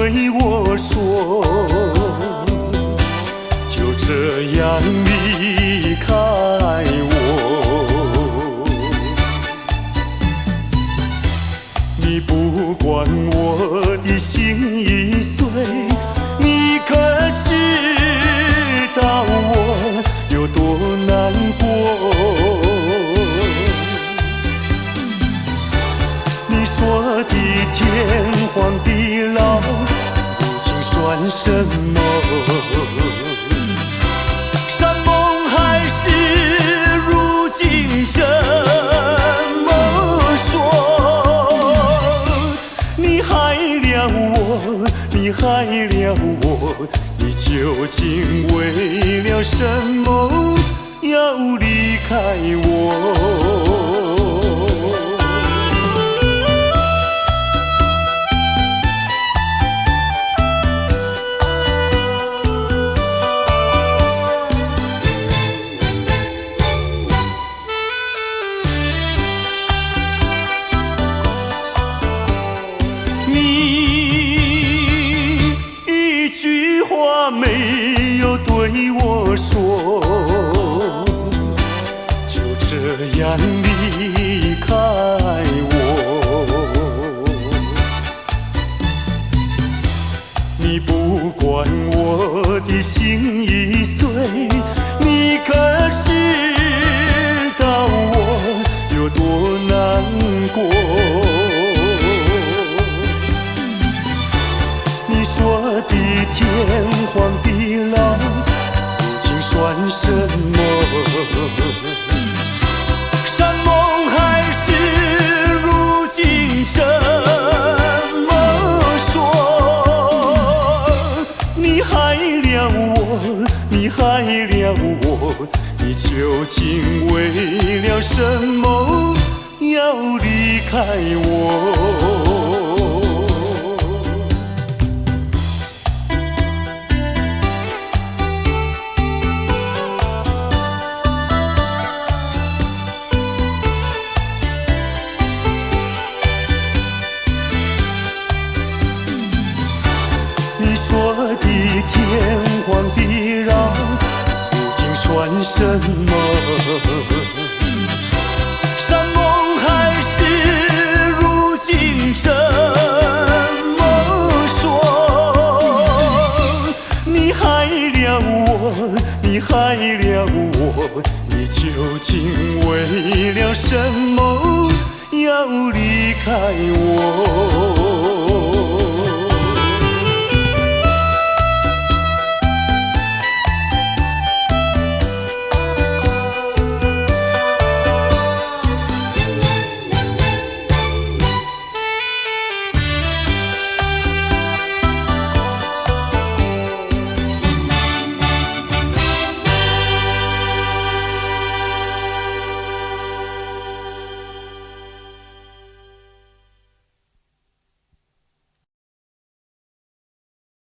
对我说，就这样离开我。你不管我的心已碎，你可知道我有多难过？你说的天荒地老，如今算什么？山盟海誓，如今怎么说？你害了我，你害了我，你究竟为了什么要离开我？没有对我说，就这样离开我。你不管我的心已碎，你可知道我有多难过？你说的天荒地老，如今算什么？山盟海誓，如今怎么说？你害了我，你害了我，你究竟为了什么要离开我？你说的天荒地老，如今算什么？山盟海誓，如今怎么说？你害了我，你害了我，你究竟为了什么要离开我？